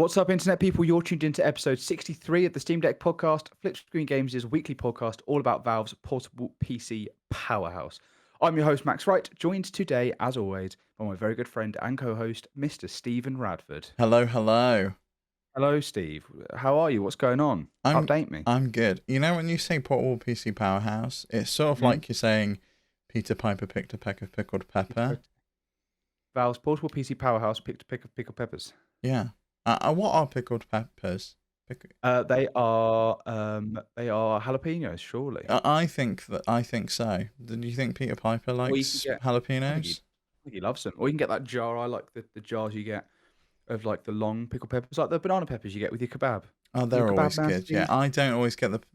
What's up, internet people? You're tuned into episode 63 of the Steam Deck podcast. Flip Screen Games is a weekly podcast all about Valve's portable PC powerhouse. I'm your host, Max Wright, joined today, as always, by my very good friend and co-host, Mr. Stephen Radford. Hello, hello. Hello, Steve. How are you? What's going on? I'm Update me. I'm good. You know when you say portable PC powerhouse, it's sort of like you're saying Peter Piper picked a peck of pickled pepper. Valve's portable PC powerhouse picked a pick of pickled peppers. Yeah. What are pickled peppers? They are jalapenos, surely. I think so. Do you think Peter Piper Or you can likes get, jalapenos? I think he loves them. Or you can get that jar. I like the jars you get of like the long pickled peppers, like the banana peppers you get with your kebab. Oh, Your they're kebab always man, good. Yeah, Steve?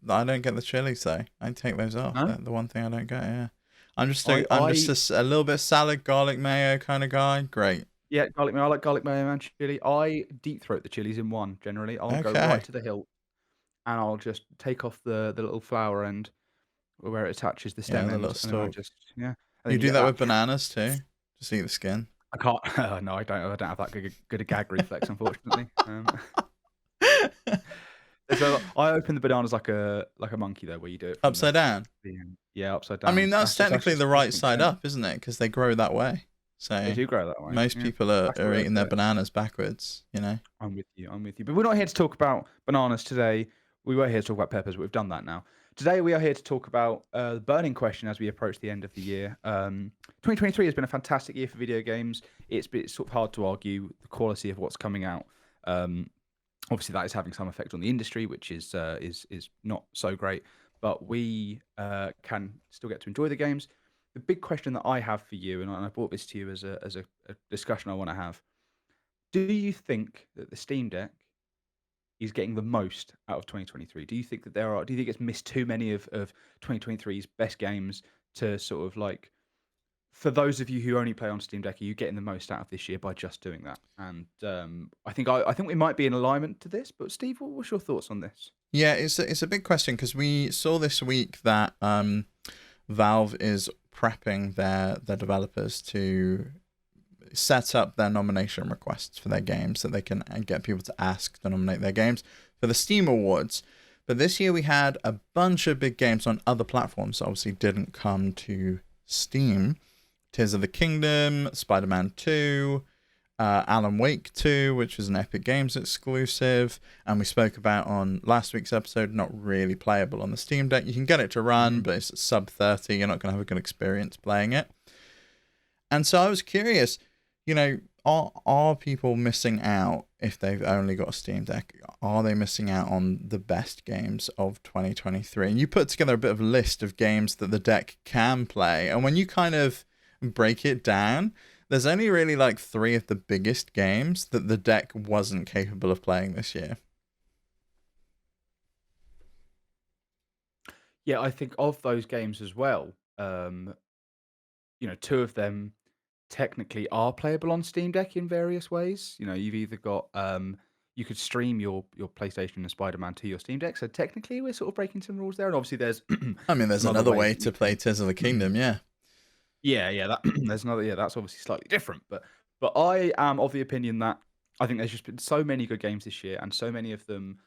I don't get the chilies though. I take those off. No? They're the one thing I don't get. Yeah. I'm just I, a, I'm I just a, a little bit salad, garlic mayo kind of guy. Great. Yeah, garlic mayo. I like garlic mayo and chili. I deep throat the chilies in one generally. I'll go right Okay. to the hilt and I'll just take off the little flower end where it attaches the Yeah, stem the little end, and then I stalk. just and You then you do get that that. with bananas too? Just eat the skin. I can't. No, I don't. I don't have that good a gag reflex, unfortunately. So I open the bananas like a monkey though, where you do it from Upside down. yeah, upside I mean, down. that's That's technically just the right instinct, side isn't it? up, isn't it? Because they grow that way. They So do grow that way. most Yeah, people are, that's the are way I eating do their it. bananas backwards, you know? I'm with you. I'm with you. But we're not here to talk about bananas today. We were here to talk about peppers, but we've done that now. Today we are here to talk about the burning question as we approach the end of the year. 2023 has been a fantastic year for video games. It's sort of hard to argue the quality of what's coming out. Um, Obviously, that is having some effect on the industry, which is not so great. But we can still get to enjoy the games. The big question that I have for you, and I brought this to you as a discussion I want to have. Do you think that the Steam Deck is getting the most out of 2023? Do you think that do you think it's missed too many of 2023's best games to sort of like, for those of you who only play on Steam Deck, are you getting the most out of this year by just doing that? And I think we might be in alignment to this, but Steve, what's your thoughts on this? Yeah, it's a big question because we saw this week that Valve is prepping their developers to set up their nomination requests for their games so they can get people to ask to nominate their games for the Steam Awards. But this year we had a bunch of big games on other platforms that obviously didn't come to Steam. Tears of the Kingdom, Spider-Man 2, Alan Wake 2, which was an Epic Games exclusive, and we spoke about on last week's episode, not really playable on the Steam Deck. You can get it to run, but it's sub 30. You're not going to have a good experience playing it. And so I was curious, are people missing out if they've only got a Steam Deck? Are they missing out on the best games of 2023? And you put together a bit of a list of games that the deck can play, and when you kind of break it down, there's only really like 3 of the biggest games that the deck wasn't capable of playing this year. Yeah, I think of those games as well. 2 of them technically are playable on Steam Deck in various ways. You've either got you could stream your PlayStation and Spider-Man to your Steam Deck. So technically, we're sort of breaking some rules there. And obviously, there's I mean, there's some other another ways way that to you play can. Tears of the Kingdom, yeah. Yeah. That there's another. Yeah, that's obviously slightly different. But I am of the opinion that I think there's just been so many good games this year, and so many of them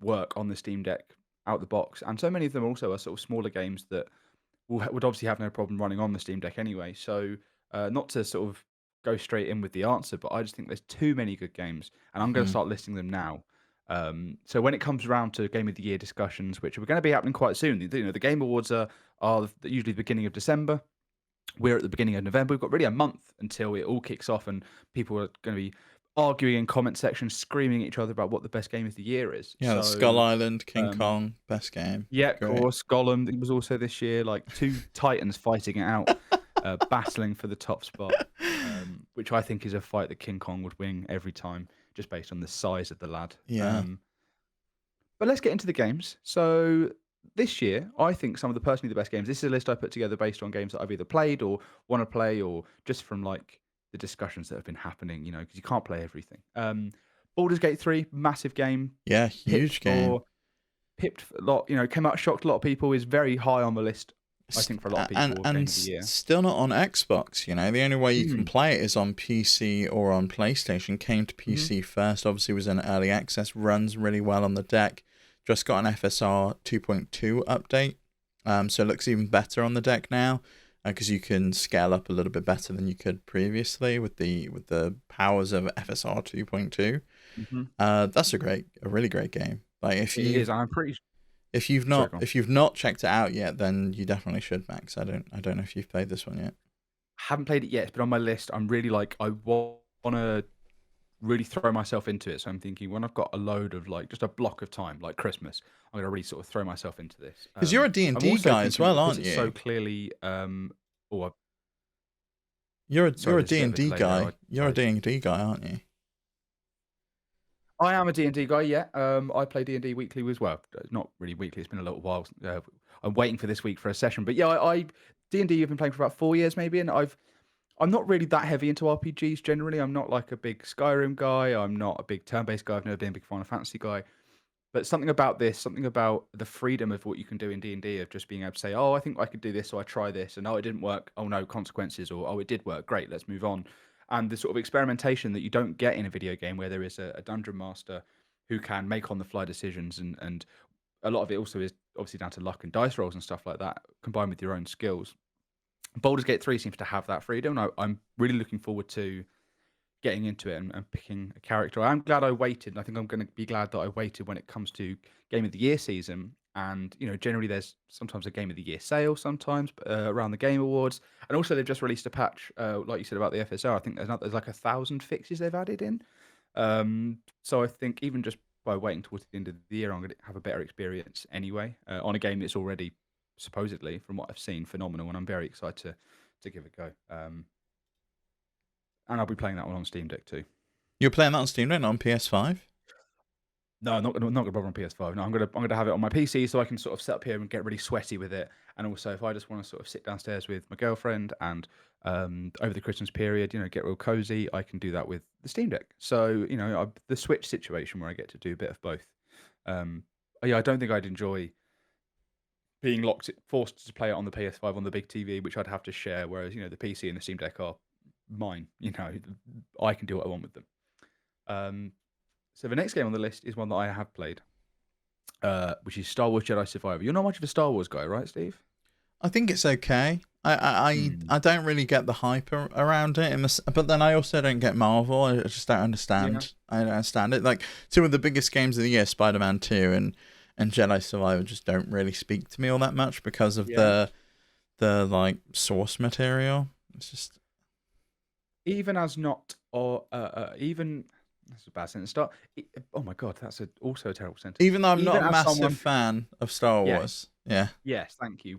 work on the Steam Deck out the box, and so many of them also are sort of smaller games that would obviously have no problem running on the Steam Deck anyway. So not to sort of go straight in with the answer, but I just think there's too many good games, and I'm going to Mhm. start listing them now. So when it comes around to Game of the Year discussions, which are going to be happening quite soon, the Game Awards are usually the beginning of December. We're at the beginning of November. We've got really a month until it all kicks off, and people are going to be arguing in comment sections, screaming at each other about what the best game of the year is. Yeah, Skull So Island, King um, Kong, best game. yeah, of Great. course. Gollum it was also this year, like 2 titans fighting it out, battling for the top spot, which I think is a fight that King Kong would win every time, just based on the size of the lad. Yeah. But let's get into the games. So this year, I think some of the personally the best games. This is a list I put together based on games that I've either played or want to play, or just from like the discussions that have been happening. Because you can't play everything. Baldur's Gate 3, massive game. Yeah, Pipped huge game. for pipped a lot. Came out, shocked a lot of people. Is very high on the list I think for a lot of people, game of the year. Still not on Xbox. You know, the only way you can Mm. play it is on PC or on PlayStation. Came to Hmm. PC first. Obviously, was in early access. Runs really well on the deck. Just got an FSR 2.2 update. So it looks even better on the deck now because you can scale up a little bit better than you could previously with the powers of FSR 2.2. Hmm. That's a really great game. Like It is. I'm pretty. Sorry, go on. if you've not checked it out yet, then you definitely should, Max. I don't know if you've played this one yet. Haven't played it yet. It's been on my list. I'm really like I want to really throw myself into it. So I'm thinking when I've got a load of like just a block of time, like Christmas, I'm gonna really sort of throw myself into this. Because you're a I'm D&D also guy as thinking well, because aren't it's so you? clearly or You're sorry, a there's a bit of a D&D delay there. guy. You're a D&D guy, aren't you? I am a D&D guy, yeah. I play D&D weekly as well. Not really weekly. It's been a little while. I'm waiting for this week for a session, but yeah, I D&D. I've been playing for about 4 years maybe, and I'm not really that heavy into RPGs generally. I'm not like a big Skyrim guy. I'm not a big turn-based guy. I've never been a big Final Fantasy guy. But something about this, something about the freedom of what you can do in D&D, of just being able to say, "Oh, I think I could do this," so I try this, and "Oh, it didn't work. Oh no, consequences," or "Oh, it did work. Great, let's move on." And the sort of experimentation that you don't get in a video game, where there is a dungeon master who can make on the fly decisions, and a lot of it also is obviously down to luck and dice rolls and stuff like that, combined with your own skills. Baldur's Gate 3 seems to have that freedom, and I'm really looking forward to getting into it and picking a character. I'm glad I waited, and I think I'm going to be glad that I waited when it comes to Game of the Year season. And generally there's sometimes a Game of the Year sale sometimes around the Game Awards, and also they've just released a patch, like you said about the FSR. I think there's like 1,000 fixes they've added in. So I think even just by waiting towards the end of the year, I'm going to have a better experience anyway on a game that's already supposedly, from what I've seen, phenomenal, and I'm very excited to give it a go. And I'll be playing that one on Steam Deck too. You're playing that on Steam Deck, not on PS5? No, I'm not gonna bother on PS5. No, I'm gonna have it on my PC so I can sort of sit up here and get really sweaty with it. And also, if I just want to sort of sit downstairs with my girlfriend and over the Christmas period, get real cozy, I can do that with the Steam Deck. So the Switch situation where I get to do a bit of both. Yeah, I don't think I'd enjoy being forced to play it on the PS5 on the big TV, which I'd have to share. Whereas the PC and the Steam Deck are mine. I can do what I want with them. So the next game on the list is one that I have played, which is Star Wars Jedi Survivor. You're not much of a Star Wars guy, right, Steve? I think it's okay. I don't really get the hype around it, but then I also don't get Marvel. I just don't understand. I don't understand it. Like two of the biggest games of the year, Spider-Man 2 and Jedi Survivor, just don't really speak to me all that much because of the like source material. It's just even as not or even that's a bad sentence. Oh my god, that's also a terrible sentence. Even though I'm Even not a as massive someone, fan of Star yeah, Wars. Yeah. yes, thank you.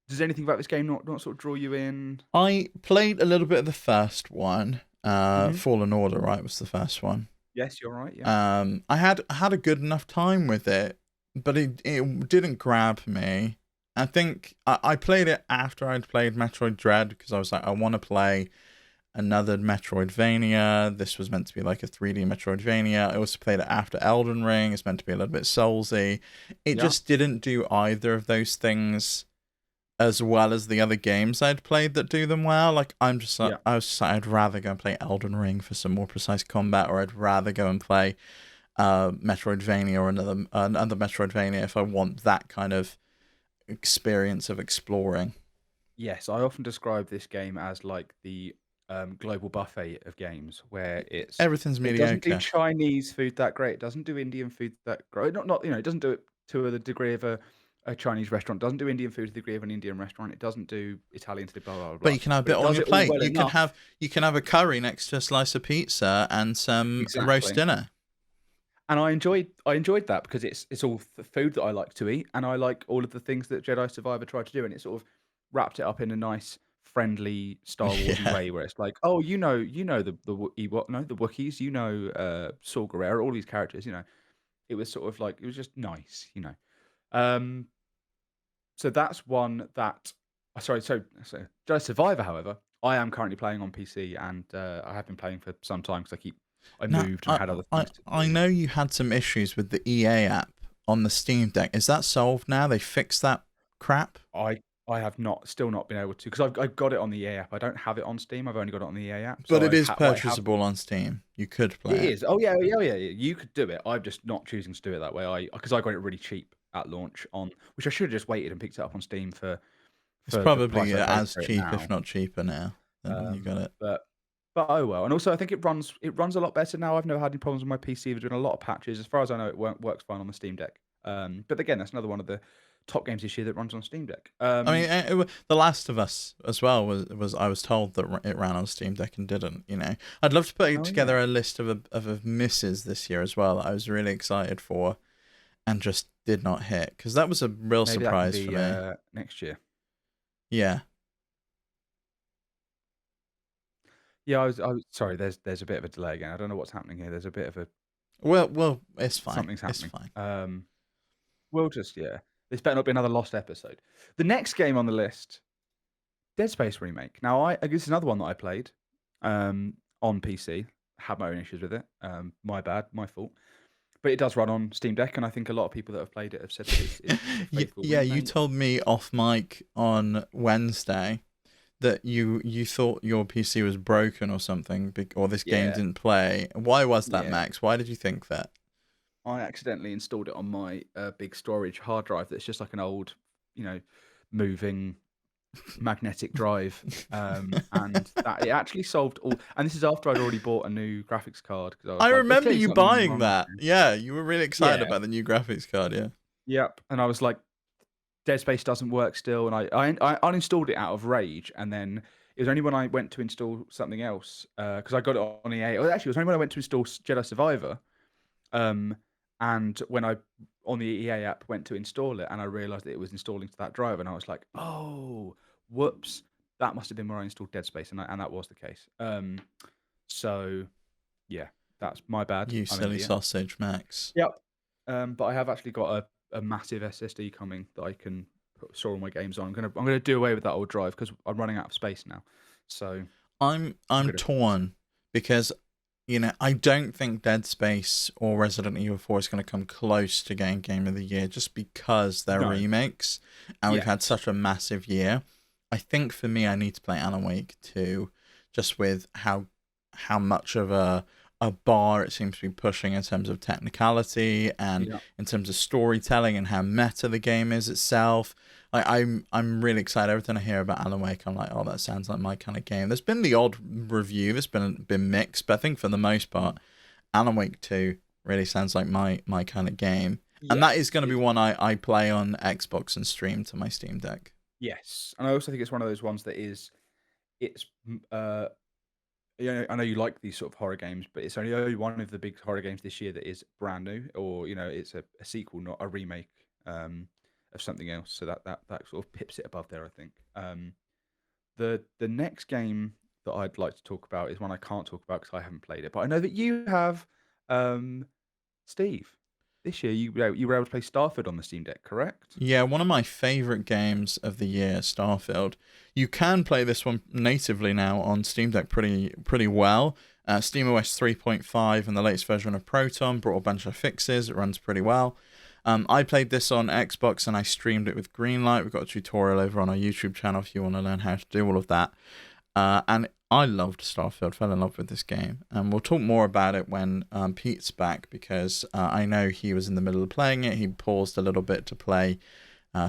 Does anything about this game not sort of draw you in? I played a little bit of the first one. Mhm. Fallen Order, right, was the first one. Yes, you're right. Yeah. I had a good enough time with it, but it didn't grab me. I think I played it after I'd played Metroid Dread because I was like, I want to play another Metroidvania. This was meant to be like a 3D Metroidvania. I also played it after Elden Ring. It's meant to be a little bit Soulsy. It just didn't do either of those things as well as the other games I'd played that do them well. Like I was just like, I'd rather go and play Elden Ring for some more precise combat, or I'd rather go and play Metroidvania or another Metroidvania if I want that kind of experience of exploring. Yes, I often describe this game as like the global buffet of games, where Everything's it doesn't do mediocre. Chinese food that great. It doesn't do Indian food that great. Not it doesn't do it to the degree of a Chinese restaurant. It doesn't do Indian food to the degree of an Indian restaurant. It doesn't do Italian to the blah blah blah. But you can have a bit But it on does your it all plate. well enough. You can have a curry next to a slice of pizza and some roast Exactly. dinner. And I enjoyed that because it's all food that I like to eat, and I like all of the things that Jedi Survivor tried to do, and it sort of wrapped it up in a nice, friendly Star Wars Yeah. way, where it's like, oh, the Wookiees, Saw Gerrera, all these characters, it was sort of like it was just nice. Um, so that's one that, sorry, so Jedi Survivor, however, I am currently playing on PC, and I have been playing for some time because I Now, moved and had other things to I do. know you had some issues with the EA app on the Steam Deck. Is that solved now? They fixed that crap? I have still not been able to, because I've got it on the EA app. I don't have it on Steam. I've only got it on the EA app. But So it is I have. purchasable on Steam. You could play It it. is. Oh yeah, yeah, yeah, yeah. You could do it. I'm just not choosing to do it that way. Because I got it really cheap at launch on, which I should have just waited and picked it up on Steam It's for the price probably I paid as for it cheap, now. if not cheaper now, than when you got it. But oh well. And also, I think it runs a lot better now. I've never had any problems with my PC. There's been a lot of patches. As far as I know, it works fine on the Steam Deck. But again, that's another one of the top games this year that runs on Steam Deck. I mean, The Last of Us as well was I was told that it ran on Steam Deck and didn't. I'd love to put together a list of misses this year as well that I was really excited for, and just did not hit, because that was a real maybe surprise that can be, for me. next year. Yeah. Yeah, I was sorry. There's a bit of a delay again. I don't know what's happening here. There's a bit of a Well, it's fine. something's happening. It's fine. We'll just This better not be another lost episode. The next game on the list, Dead Space remake. Now, this is another one that I played on PC. Had my own issues with it. My bad, my fault. But it does run on Steam Deck, and I think a lot of people that have played it have said that it's a faithful Yeah, remake. you told me off mic on Wednesday that you thought your PC was broken or something, or this game didn't play. Why was that, Max? Why did you think that? I accidentally installed it on my big storage hard drive that's just like an old, moving magnetic drive, and that it actually solved all. And this is after I'd already bought a new graphics card. I remember you buying that. Yeah, you were really excited about the new graphics card. Yeah. Yep. And I was like, Dead Space doesn't work still, and I uninstalled it out of rage, and then it was only when I went to install something else, because I got it on EA. Well, actually, it was only when I went to install Jedi Survivor, and when I on the EA app went to install it, and I realized that it was installing to that drive, and I was like, oh, whoops, that must have been where I installed Dead Space, and that was the case. So yeah, that's my bad. You silly sausage, Max. Yep. But I have actually got a massive SSD coming that I can store all my games on. I'm gonna do away with that old drive because I'm running out of space now. So I'm torn, because I don't think Dead Space or Resident Evil 4 is going to come close to getting Game of the Year, just because they're remakes and we've had such a massive year. I think for me, I need to play Alan Wake 2, just with how much of a bar it seems to be pushing in terms of technicality and in terms of storytelling, and how meta the game is itself. I'm really excited. Everything I hear about Alan Wake, I'm like, oh, that sounds like my kind of game. There's been the odd review that's been mixed, but I think for the most part, Alan Wake 2 really sounds like my kind of game. And that is going to be one I play on Xbox and stream to my Steam Deck. Yes, and I also think it's one of those ones that I know you like these sort of horror games, but it's only one of the big horror games this year that is brand new, or it's a sequel, not a remake of something else. So that sort of pips it above there, I think. The next game that I'd like to talk about is one I can't talk about because I haven't played it, but I know that you have, Steve. This year you were able to play Starfield on the Steam Deck, correct? Yeah, one of my favorite games of the year, Starfield. You can play this one natively now on Steam Deck pretty well. SteamOS 3.5 and the latest version of Proton brought a bunch of fixes. It runs pretty well. I played this on Xbox and I streamed it with Greenlight. We've got a tutorial over on our YouTube channel if you want to learn how to do all of that. And I loved Starfield, fell in love with this game. And we'll talk more about it when Pete's back, because I know he was in the middle of playing it. He paused a little bit to play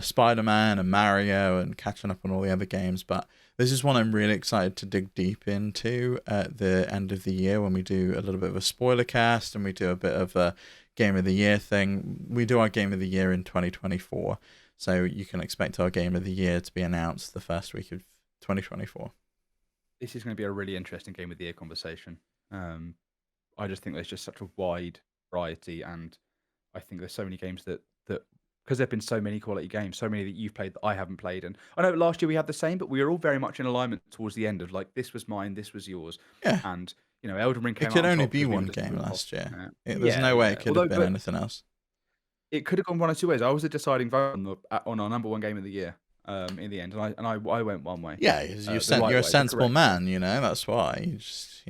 Spider-Man and Mario and catching up on all the other games. But this is one I'm really excited to dig deep into at the end of the year, when we do a little bit of a spoiler cast and we do a bit of a Game of the Year thing. We do our Game of the Year in 2024. So you can expect our Game of the Year to be announced the first week of 2024. This is going to be a really interesting Game of the Year conversation. I just think there's just such a wide variety, and I think there's so many games that because there've been so many quality games, so many that you've played that I haven't played, and I know last year we had the same, but we were all very much in alignment towards the end of like, this was mine, this was yours, and Elden Ring came out. It could only be one game last year. There's no way it could have been anything else. It could have gone one or two ways. I was the deciding vote on our number one game of the year. In the end, and I went one way. Yeah, you're a sensible man, that's why. You just,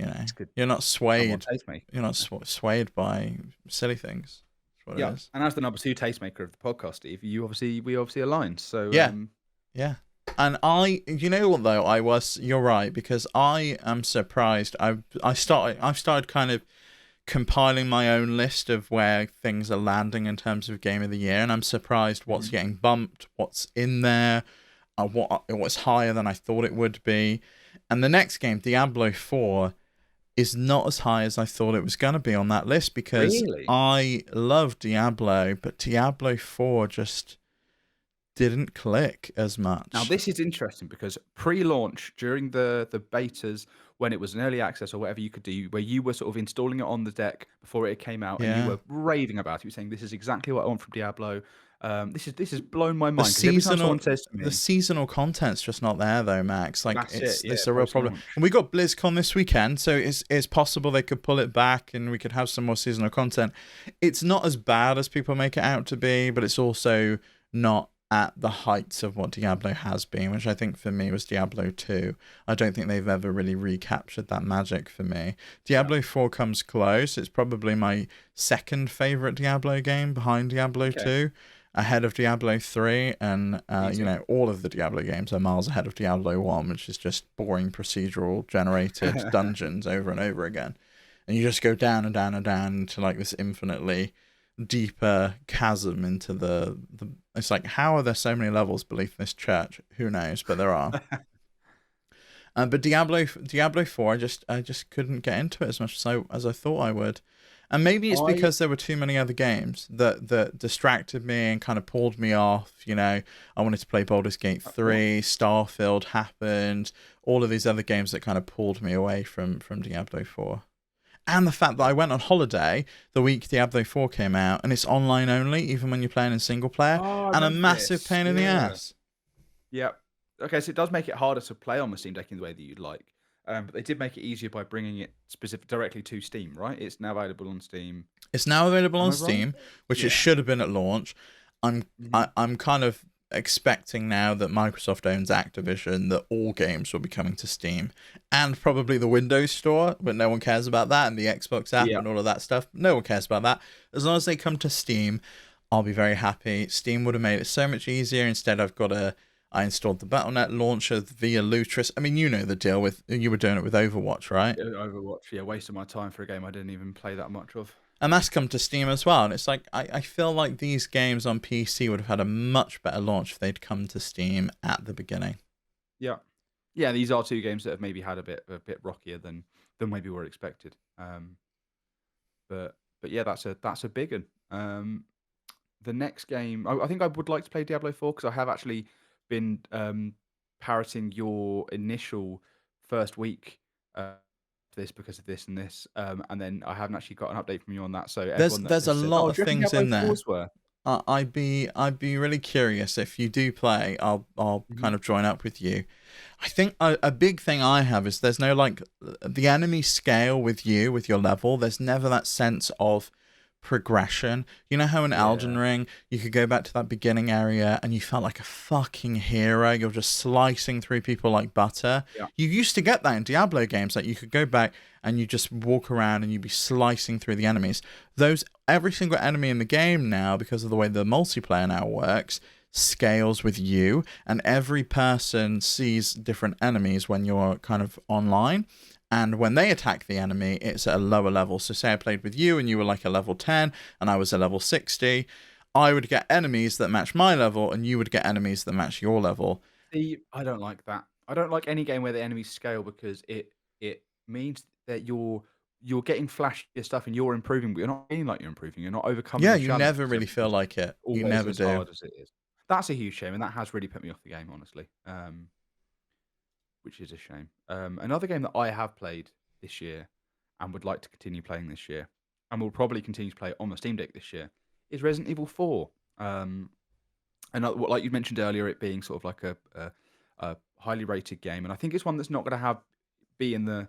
you're not swayed. You're not swayed by silly things. what Yeah, it is. and as the number 2 tastemaker of the podcast, Steve, we obviously aligned. So Yeah. Yeah. And you know what though, you're right, because I am surprised. I've started kind of compiling my own list of where things are landing in terms of game of the year, and I'm surprised what's getting bumped, what's in there, what's higher than I thought it would be. And the next game, Diablo 4, is not as high as I thought it was going to be on that list, because Really? I love Diablo, but Diablo 4 just didn't click as Now much. this is interesting because pre-launch, during the betas, when it was an early access or whatever you could do, where you were sort of installing it on the deck before it came out, and you Yeah. were raving about it, you were saying, "This is exactly what I want from Diablo." This has blown my The mind, because every time seasonal someone says to the me, seasonal content's just not there though, Max. Like "That's it, yeah, it's a real problem. post-launch." And we got BlizzCon this weekend, so it's possible they could pull it back and we could have some more seasonal content. It's not as bad as people make it out to be, but it's also not at the heights of what Diablo has been, which I think for me was Diablo 2. I don't think they've ever really recaptured that magic for me. Diablo 4 comes close. It's probably my second favorite Diablo game, behind Diablo Okay. 2, ahead of Diablo 3, and Easy. all of the Diablo games are miles ahead of Diablo 1, which is just boring procedural generated dungeons over and over again. And you just go down and down and down to like this infinitely deeper chasm into the it's like, how are there so many levels beneath this church? Who knows, but there are. But Diablo 4, I just couldn't get into it as much as I thought I would. And maybe it's because there were too many other games that distracted me and kind of pulled me off. You know, I wanted to play Baldur's Gate 3, Starfield happened, all of these other games that kind of pulled me away from Diablo 4. And the fact that I went on holiday the week Diablo 4 came out, and it's online only, even when you're playing in single player, I and a remember massive this. pain in the Yeah. ass. Yep. Okay, so it does make it harder to play on the Steam Deck in the way that you'd like. But they did make it easier by bringing it directly to Steam, right? It's now available on Steam. It's now available Am on I wrong? Steam, which Yeah. it should have been at launch. I'm kind of expecting now that Microsoft owns Activision, that all games will be coming to Steam, and probably the Windows Store, but no one cares about that, and the Xbox app Yeah. and all of that stuff. No one cares about that. As long as they come to Steam, I'll be very happy. Steam would have made it so much easier. Instead, I installed the Battle.net launcher via Lutris. I mean, you know the deal with, you were doing it with Overwatch, right? Overwatch, yeah, wasting my time for a game I didn't even play that much of. And that's come to Steam as well. And it's like, I feel like these games on PC would have had a much better launch if they'd come to Steam at the beginning. Yeah. Yeah, these are two games that have maybe had a bit rockier than maybe were expected. But yeah, that's a big one. The next game, I think I would like to play Diablo 4, because I have actually been parroting your initial first week this because of this and this, and then I haven't actually got an update from you on that. So everyone that There's a has said, lot "Oh, of do you reckon things in Diablo there. 4's were?" I'd be really curious. If you do play, I'll kind of join up with you. I think a big thing I have is there's no, like, the enemy scale with your level. There's never that sense of progression. You know how in Elden Ring you could go back to that beginning area and you felt like a fucking hero. You're just slicing through people like butter. Yeah. You used to get that in Diablo games. Like, you could go back and you just walk around and you'd be slicing through the enemies. Every single enemy in the game now, because of the way the multiplayer now works, scales with you, and every person sees different enemies when you're kind of online. And when they attack the enemy, it's at a lower level. So say I played with you and you were like a level 10 and I was a level 60, I would get enemies that match my level and you would get enemies that match your level. See, I don't like that. I don't like any game where the enemies scale, because it means that you're getting flashier stuff and you're improving, but you're not feeling like you're improving. You're not overcoming Yeah, the you challenge, never because really feel everything's like it. You always never as do. hard as it is. That's a huge shame, and that has really put me off the game, honestly. Which is a shame. Another game that I have played this year and would like to continue playing this year, and will probably continue to play on the Steam Deck this year, is Resident Evil 4. And like you mentioned earlier, it being sort of like a highly rated game, and I think it's one that's not going to be in the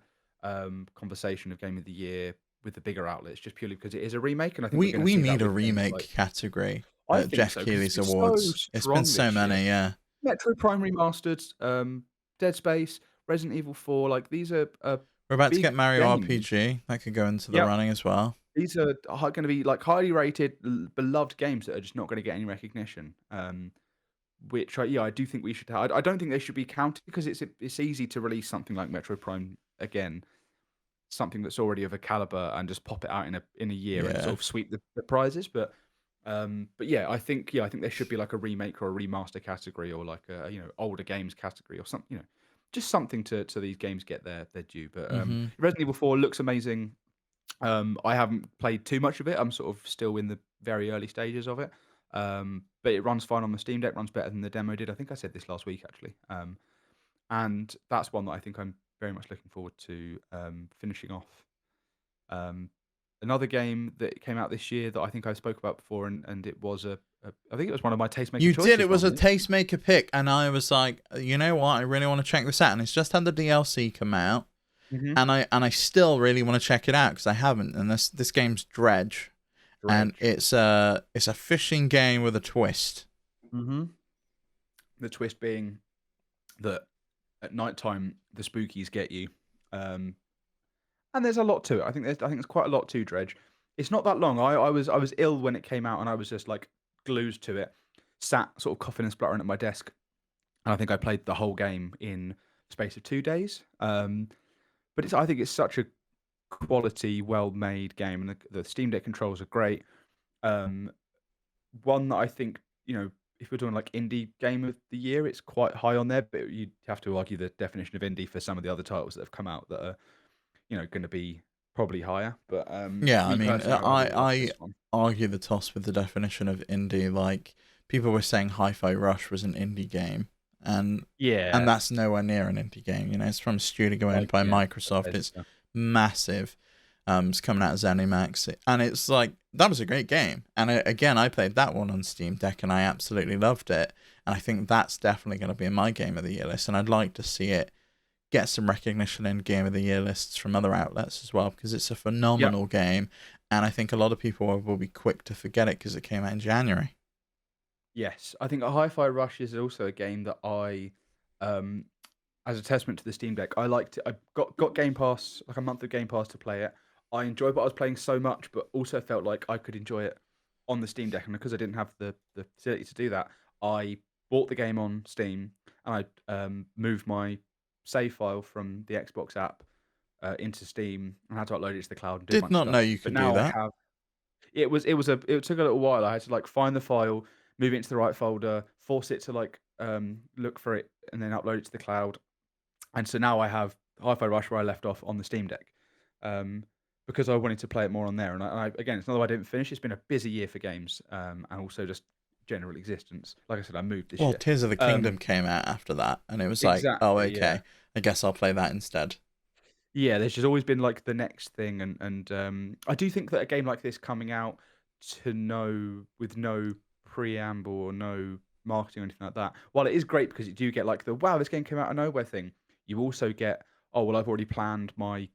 conversation of Game of the Year with the bigger outlets, just purely because it is a remake, and I think we're going to We see that need a with games remake like, category I at think Jeff so, 'cause it's Keighley's been so awards. It's been strong so this year. many, yeah. Metroid Prime Remastered, Dead Space, Resident Evil 4, like these are We're about to big get Mario games. RPG. That could go into the Yep. running as well. these are going to be like highly rated, beloved games that are just not going to get any recognition. Which I do think we should have. I don't think they should be counted because it's easy to release something like Metro Prime again, something that's already of a caliber, and just pop it out in a year and Yeah. sort of sweep the prizes. But yeah, I think there should be like a remake or a remaster category, or like a older games category, or something, just something to these games get their due. But Hmm. Resident Evil 4 looks amazing. I haven't played too much of it. I'm sort of still in the very early stages of it. But it runs fine on the Steam Deck, runs better than the demo did. I think I said this last week, actually. And that's one that I think I'm very much looking forward to finishing off. Another game that came out this year that I think I spoke about before, and it was I think it was one of my tastemaker You choices. did. It was a Martin. tastemaker pick, and I was like, you know what? I really want to check this out. And it's just had the DLC come out, Mhm. and I still really want to check it out because I haven't. And this game's Dredge, and it's a fishing game with a twist. Mm-hmm. The twist being that at night time the spookies get you, and there's a lot to it. I think there's quite a lot to Dredge. It's not that long. I was ill when it came out, and I was just like glued to it, sat sort of coughing and spluttering at my desk, and I think I played the whole game in the space of 2 days. But I think it's such a quality, well-made game, and the Steam Deck controls are great. Um, One that I think, if we're doing like indie game of the year, it's quite high on there, but you'd have to argue the definition of indie for some of the other titles that have come out that are, going to be probably higher. But Yeah, I me mean, personally, I really like I this one. argue the toss with the definition of indie. Like people were saying, Hi-Fi Rush was an indie game, and Yeah, that's nowhere near an indie game. It's from a studio owned by yeah, Microsoft. It's Bethesda. massive. It's coming out of ZeniMax, and it's like that was a great game. And again, I played that one on Steam Deck, and I absolutely loved it. And I think that's definitely going to be in my game of the year list. And I'd like to see it get some recognition in game of the year lists from other outlets as well, because it's a Yeah. phenomenal game. And I think a lot of people will be quick to forget it because it came out in January. Yes, I think a Hi-Fi Rush is also a game that um, as a testament to the Steam Deck, I liked it. I got Game Pass, like a month of Game Pass to play it. I enjoyed what I was playing so much, but also felt like I could enjoy it on the Steam Deck. And because I didn't have the facility to do that, I bought the game on Steam, and I moved my save file from the Xbox app into Steam, and had to upload it to the cloud and do a Did bunch of not know stuff. you But could do now I that. have. It took a little while. I had to like find the file, move it into the right folder, force it to like look for it, and then upload it to the cloud. And so now I have Hi-Fi Rush where I left off on the Steam Deck, um, because I wanted to play it more on there. And again, it's not that I didn't finish. It's been a busy year for games, and also just general existence. Like I said, I moved this Well, year. Tears of the Um, Kingdom came out after that, and it was like, oh, exactly, yeah. okay, I guess I'll play that instead. Yeah, there's just always been like the next thing, and I do think that a game like this coming out with no preamble or no marketing or anything like that, while it is great because you do get like the wow, this game came out of nowhere thing, you also get, oh well, I've already planned my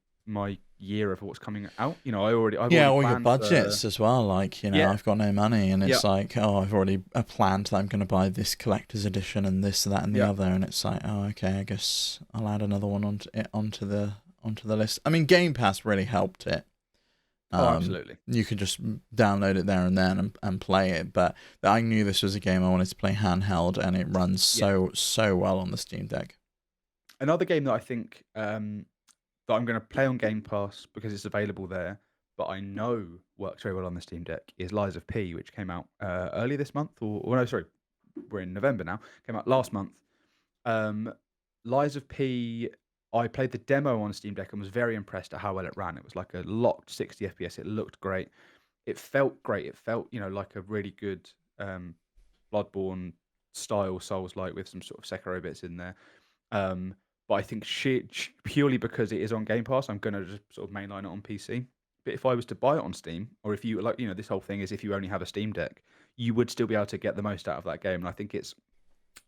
year of what's coming out. I've Yeah, already or your planned for. budgets as well. Like, Yeah, I've got no money, and yeah, it's like, oh, I've already planned that I'm going to buy this collector's edition and this, that, and the yeah. other, and it's like, oh, okay, I guess I'll add another one onto the list. I mean, Game Pass really helped it. Oh, absolutely. You could just download it there and then and play it. But I knew this was a game I wanted to play handheld, and it runs Yeah. so well on the Steam Deck. Another game that I think that I'm going to play on Game Pass because it's available there, but I know works very well on the Steam Deck is Lies of P, which came out early this month, or no, sorry, we're in November now. Came out last month. Lies of P, I played the demo on Steam Deck and was very impressed at how well it ran. It was like a locked 60 FPS. It looked great. It felt great. It felt, like a really good Bloodborne style Souls-like with some sort of Sekiro bits in there. But I think purely because it is on Game Pass, I'm gonna just sort of mainline it on PC. But if I was to buy it on Steam, or if you like, this whole thing is if you only have a Steam Deck, you would still be able to get the most out of that game. And I think it's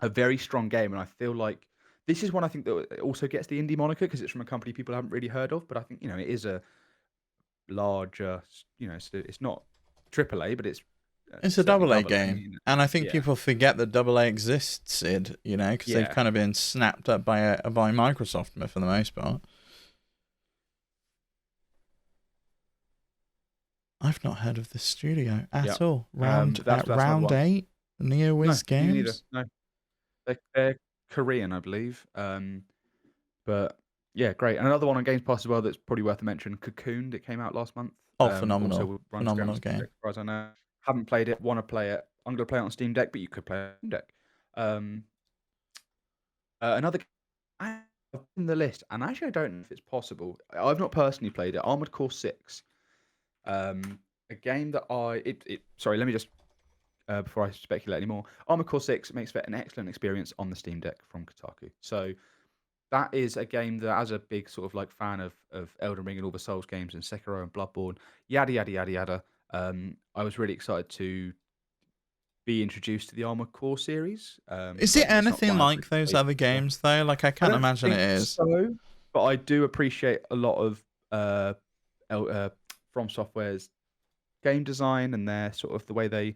a very strong game, and I feel like this is one I think that also gets the indie moniker because it's from a company people haven't really heard of. But I think it is a larger, it's not AAA, but it's It's a certainly double A double A. game, and I think Yeah, people forget that double A exists, Sid. Because they've yeah. kind of been snapped up by Microsoft for the most part. I've not heard of this studio at Yeah. all. That's another Round one. 8, No, NeoWiz me neither. Games. No, they're Korean, I believe. But yeah, great. And another one on Games Pass as well that's probably worth a mention. Cocoon that came out last month. Oh, Also runs great on phenomenal Steam game. Deck, as far as I know. Haven't played it. Want to play it. I'm going to play it on Steam Deck, but you could play it on Steam Deck. Another in the list, and actually I don't know if it's possible. I've not personally played it. Armored Core 6. A game that sorry, let me just before I speculate anymore. Armored Core 6 makes for an excellent experience on the Steam Deck from Kotaku. So that is a game that, as a big sort of like fan of Elden Ring and all the Souls games and Sekiro and Bloodborne, yada yada yada yada. I was really excited to be introduced to the Armored Core series. Is it Granted, it's not anything one I've like those played other before. games though? Like I I can't don't imagine it think is. so, but I do appreciate a lot of From Software's game design and their sort of the way they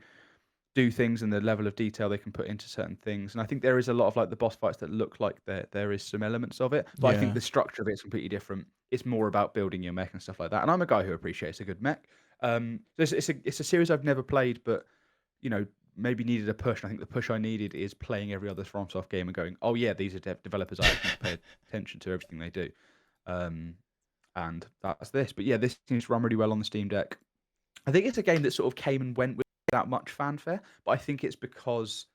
do things and the level of detail they can put into certain things. And I think there is a lot of like the boss fights that look like there is some elements of it, but I think Yeah. the structure of it's completely different. It's more about building your mech and stuff like that. And I'm a guy who appreciates a good mech. It's a series I've never played, but you know, maybe needed a push. And I think the push I needed is playing every other FromSoft game and going, oh yeah, these are developers I actually pay attention to everything they do. And that's this. But yeah, this seems to run really well on the Steam Deck. I think it's a game that sort of came and went without much fanfare, but I think it's because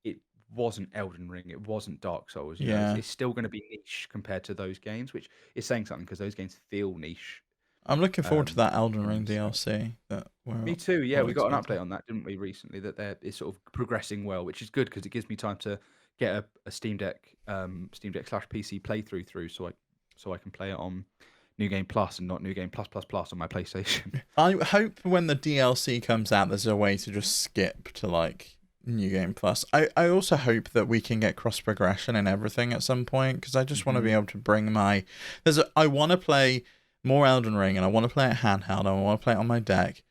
it wasn't Elden Ring, it wasn't Dark Souls. You know, Yeah. it's still going to be niche compared to those games, which is saying something because those games feel niche. I'm looking forward to that Elden In Ring themselves. DLC that we're Me too. Yeah, all we got an expecting. update on that, didn't we, recently? That it's sort of progressing well, which is good because it gives me time to get a Steam Deck /PC playthrough through, so I can play it on New Game Plus and not New Game Plus on my PlayStation. I hope when the DLC comes out, there's a way to just skip to like New Game Plus. I also hope that we can get cross progression and everything at some point because I just want to be able to bring my. I want to play more Elden Ring and I want to play it handheld. I want to play it on my deck,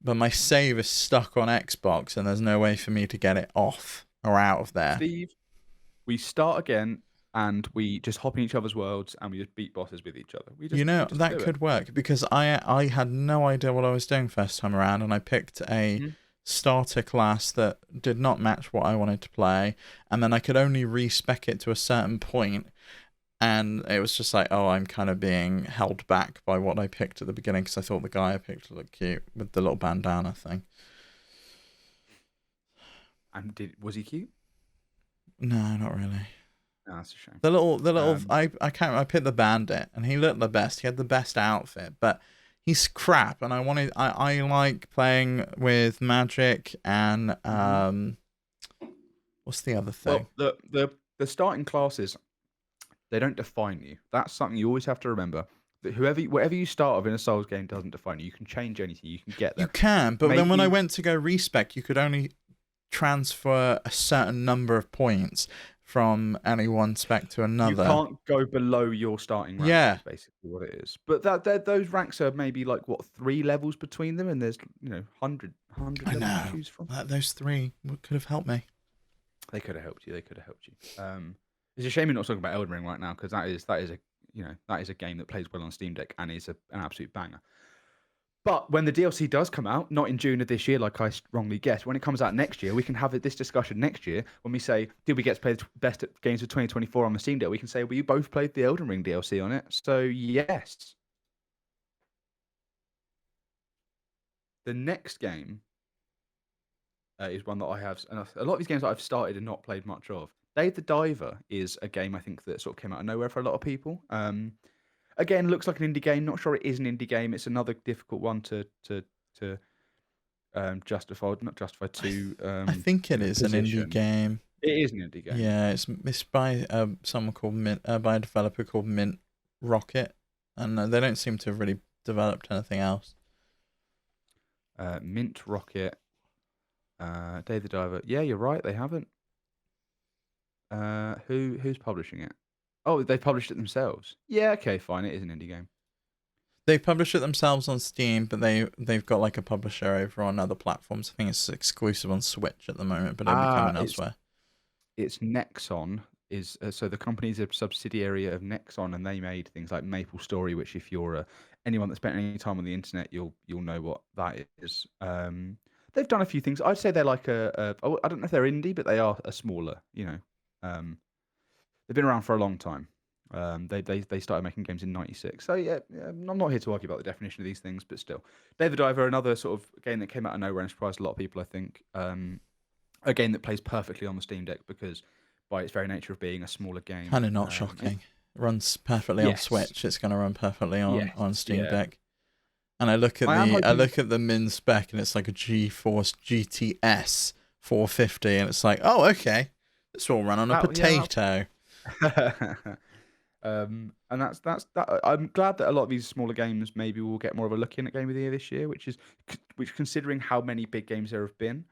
but my save is stuck on Xbox and there's no way for me to get it off or out of there. Steve, we start again and we just hop in each other's worlds and we just beat bosses with each other. That could work because I had no idea what I was doing first time around and I picked a starter class that did not match what I wanted to play, and then I could only respec it to a certain point, and it was just like, oh, I'm kind of being held back by what I picked at the beginning because I thought the guy I picked looked cute with the little bandana thing. And was he cute? No, not really. No, that's a shame. The little I picked the bandit and he looked the best. He had the best outfit, but he's crap. And I like playing with magic and what's the other thing? Well, the starting classes, they don't define you. That's something you always have to remember. That whatever you start with in a Souls game doesn't define you. You can change anything. You can get there. You can, but then when I went to go respec, you could only transfer a certain number of points from any one spec to another. You can't go below your starting rank. Yeah, that's basically what it is. But those ranks are maybe like what 3 levels between them, and there's 100 levels to choose from. Those 3 could have helped me. They could have helped you. It's a shame you're not talking about Elden Ring right now because that is a game that plays well on Steam Deck and is an absolute banger. But when the DLC does come out, not in June of this year, like I wrongly guessed, when it comes out next year, we can have this discussion next year when we say, did we get to play the best games of 2024 on the Steam Deck? We can say, well, you both played the Elden Ring DLC on it. So, yes. The next game is one that I have, and a lot of these games that I've started and not played much of. Dave the Diver is a game I think that sort of came out of nowhere for a lot of people. Again, looks like an indie game. Not sure it is an indie game. It's another difficult one to justify. Not justify to. I think it is an indie game. It is an indie game. Yeah, it's by someone called by a developer called Mint Rocket, and they don't seem to have really developed anything else. Mint Rocket, Dave the Diver. Yeah, you're right. They haven't. Who's publishing it? Oh, they published it themselves. Yeah, okay, fine. It is an indie game. They publish it themselves on Steam, but they've got like a publisher over on other platforms. I think it's exclusive on Switch at the moment, but it'll be coming elsewhere. It's Nexon is so the company is a subsidiary of Nexon, and they made things like Maple Story, which if you're anyone that spent any time on the internet, you'll know what that is. They've done a few things. I'd say they're like I don't know if they're indie, but they are a smaller. They've been around for a long time. They started making games in '96. So yeah, I'm not here to argue about the definition of these things, but still, Dave the Diver, another sort of game that came out of nowhere and surprised a lot of people. I think a game that plays perfectly on the Steam Deck because by its very nature of being a smaller game. Kind of not shocking. It runs perfectly on Yes. Switch. It's going to run perfectly on Steam yeah. Deck. And I look at I am I hoping- look at the min spec, and it's like a GeForce GTS 450, and it's like, oh, okay, this will run on a potato. And that's that. I'm glad that a lot of these smaller games maybe will get more of a look in at Game of the Year this year, which considering how many big games there have been,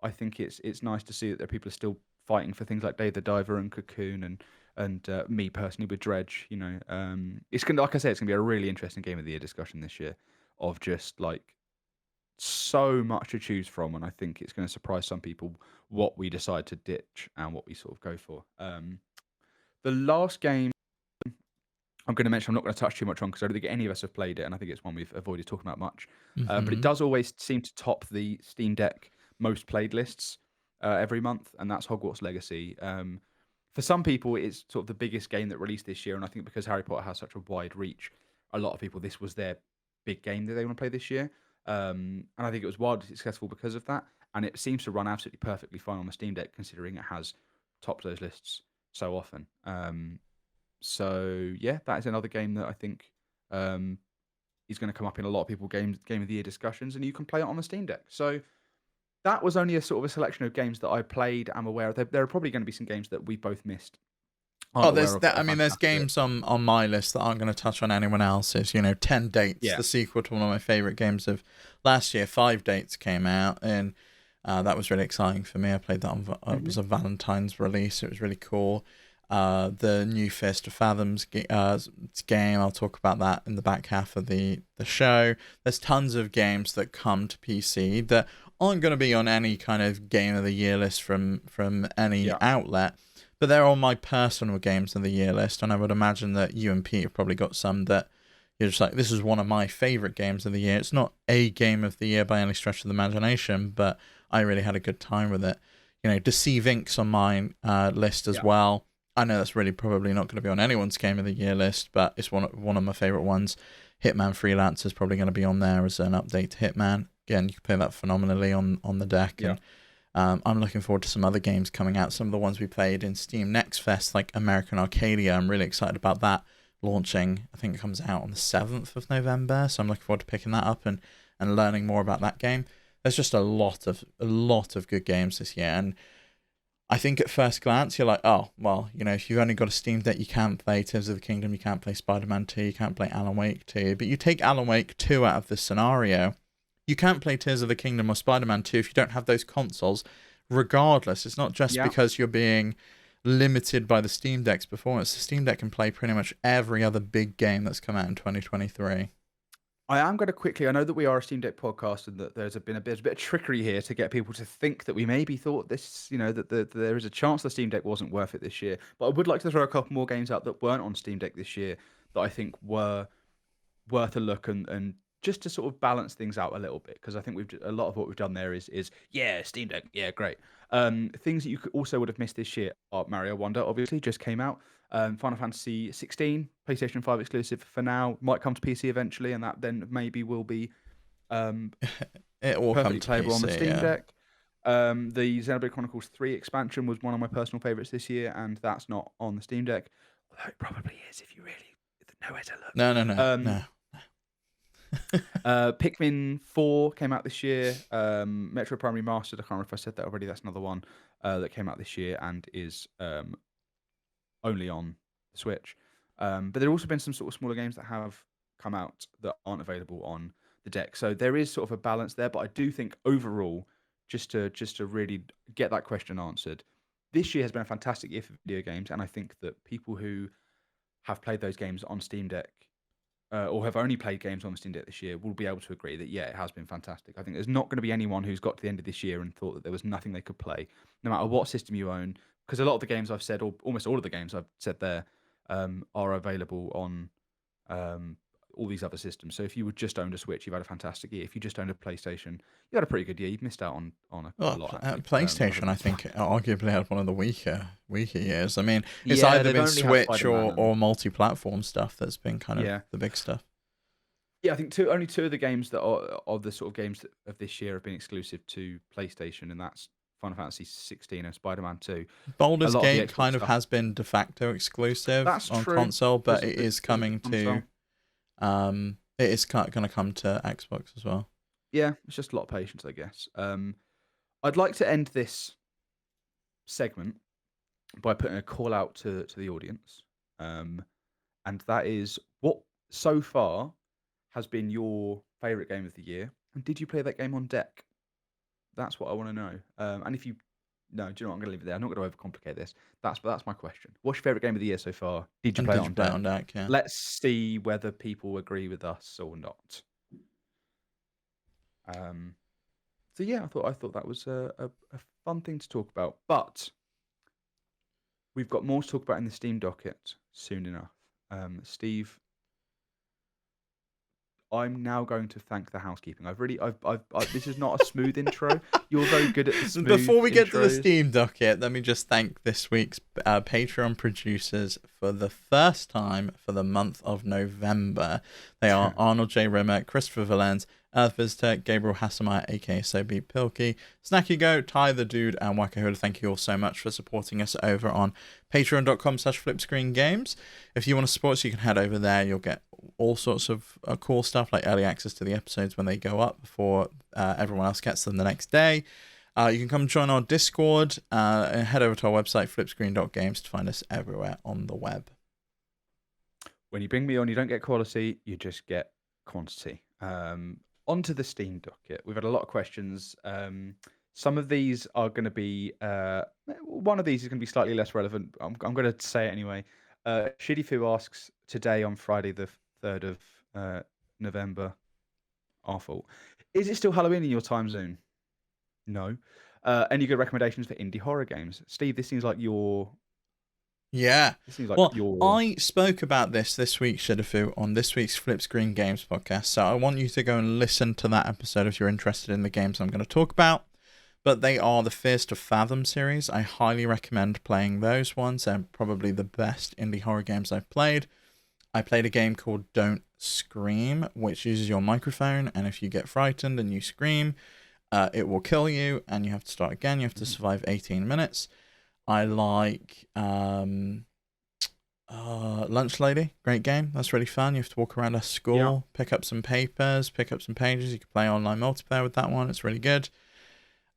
I think it's nice to see that there are people still fighting for things like Dave the Diver and Cocoon and me personally with Dredge. It's gonna, like I say, it's gonna be a really interesting Game of the Year discussion this year, of just like so much to choose from, and I think it's going to surprise some people what we decide to ditch and what we sort of go for. The last game I'm going to mention, I'm not going to touch too much on because I don't think any of us have played it, and I think it's one we've avoided talking about much. But it does always seem to top the Steam Deck most played lists every month, and that's Hogwarts Legacy. For some people, it's sort of the biggest game that released this year, and I think because Harry Potter has such a wide reach, a lot of people, this was their big game that they want to play this year. And I think it was wildly successful because of that, and it seems to run absolutely perfectly fine on the Steam Deck, considering it has topped those lists so often. So yeah, that is another game that I think is going to come up in a lot of people Game of the Year discussions, and you can play it on the Steam Deck. So that was only a sort of a selection of games that I played. I'm aware of. There are probably going to be some games that we both missed. There's games on my list that aren't going to touch on anyone else's. 10 Dates, the sequel to one of my favorite games of last year. 5 Dates came out, and that was really exciting for me. I played that it was a Valentine's release. It was really cool. The new Fist of Fathoms game, I'll talk about that in the back half of the show. There's tons of games that come to PC that aren't going to be on any kind of Game of the Year list from any outlet, but they're on my personal Games of the Year list, and I would imagine that you and Pete have probably got some that you're just like, this is one of my favorite games of the year. It's not a Game of the Year by any stretch of the imagination, but I really had a good time with it. Deceive Inc.'s on my list as well. I know that's really probably not going to be on anyone's Game of the Year list, but it's one of my favorite ones. Hitman Freelancer is probably going to be on there as an update to Hitman. Again, you can play that phenomenally on the deck. Yeah. And I'm looking forward to some other games coming out. Some of the ones we played in Steam Next Fest, like American Arcadia. I'm really excited about that launching. I think it comes out on the 7th of November, so I'm looking forward to picking that up and learning more about that game. There's just a lot of good games this year, and I think at first glance you're like, oh, well, if you've only got a Steam Deck, you can't play Tears of the Kingdom, you can't play Spider-Man 2, you can't play Alan Wake 2. But you take Alan Wake 2 out of this scenario, you can't play Tears of the Kingdom or Spider-Man 2 if you don't have those consoles, regardless. It's not just because you're being limited by the Steam Deck's performance. The Steam Deck can play pretty much every other big game that's come out in 2023. I am going to quickly, I know that we are a Steam Deck podcast and that there's been a bit of trickery here to get people to think that we maybe thought this, that there is a chance the Steam Deck wasn't worth it this year. But I would like to throw a couple more games out that weren't on Steam Deck this year that I think were worth a look and just to sort of balance things out a little bit, because I think a lot of what we've done there is Steam Deck, great. Things that you also would have missed this year are Mario Wonder, obviously, just came out. Final Fantasy 16, PlayStation 5 exclusive for now, might come to PC eventually, and that then maybe will be it will perfectly come to playable PC, on the Steam Deck. The Xenoblade Chronicles 3 expansion was one of my personal favorites this year, and that's not on the Steam Deck. Although it probably is if nowhere to look. No. Pikmin 4 came out this year. Metro Prime Remastered, I can't remember if I said that already. That's another one that came out this year and is only on the Switch. But there have also been some sort of smaller games that have come out that aren't available on the deck. So there is sort of a balance there. But I do think overall, just to really get that question answered, this year has been a fantastic year for video games, and I think that people who have played those games on Steam Deck or have only played games on the Steam Deck this year will be able to agree that, yeah, it has been fantastic. I think there's not going to be anyone who's got to the end of this year and thought that there was nothing they could play, no matter what system you own. Because a lot of the games I've said, or almost all of the games I've said there, are available on all these other systems. So if you would just owned a Switch, you've had a fantastic year. If you just owned a PlayStation, you had a pretty good year. You've missed out on a Well, lot. Actually. PlayStation, I think, arguably had one of the weaker years. I mean, it's Yeah, either they've been only had Switch Spider-Man and- or multi-platform stuff that's been kind of Yeah. the big stuff. Yeah, I think only two of the games that are the sort of games of this year have been exclusive to PlayStation, and that's Final Fantasy 16 and Spider-Man 2. Baldur's A lot of the Gate Xbox kind of stuff- has been de facto exclusive That's on true. console, but Was it it is coming to console? it is going to come to Xbox as well. Yeah, it's just a lot of patience, I guess. I'd like to end this segment by putting a call out to the audience, and that is, what so far has been your favourite game of the year, and did you play that game on deck? That's what I want to know. And if you no, do you know what? I'm going to leave it there. I'm not going to overcomplicate this. That's my question. What's your favourite game of the year so far? Did you And play did it you on play it deck? on deck? Yeah. Let's see whether people agree with us or not. So yeah, I thought that was a fun thing to talk about. But we've got more to talk about in the Steam docket soon enough. Steve, I'm now going to thank the housekeeping. This is not a smooth intro. You're very good at the smooth Before we get to the intros. Steam docket, let me just thank this week's Patreon producers for the first time for the month of November. They are Arnold J. Rimmer, Christopher Valens, Earth Visitor, Gabriel Hasselmeyer, aka Sobe Pilkey, Snacky Go, Ty the Dude, and Wakahuda. Thank you all so much for supporting us over on patreon.com/flipscreengames. If you want to support us, you can head over there. You'll get all sorts of cool stuff, like early access to the episodes when they go up before everyone else gets them the next day. You can come join our Discord and head over to our website, flipscreen.games, to find us everywhere on the web. When you bring me on, you don't get quality, you just get quantity. Onto the Steam docket. We've had a lot of questions. Some of these are going to be... one of these is going to be slightly less relevant. I'm going to say it anyway. Shitty Foo asks, today on Friday the 3rd of November, our fault, is it still Halloween in your time zone? No. Any good recommendations for indie horror games? Steve, this seems like your... Yeah. This seems like well, your... I spoke about this week, Shidafu, on this week's Flip Screen Games podcast, so I want you to go and listen to that episode if you're interested in the games I'm going to talk about. But they are the Fears to Fathom series. I highly recommend playing those ones. They're probably the best indie horror games I've played. I played a game called Don't Scream, which uses your microphone, and if you get frightened and you scream, it will kill you, and you have to start again. You have to survive 18 minutes. I like Lunch Lady. Great game. That's really fun. You have to walk around a school, pick up some papers, pick up some pages. You can play online multiplayer with that one. It's really good.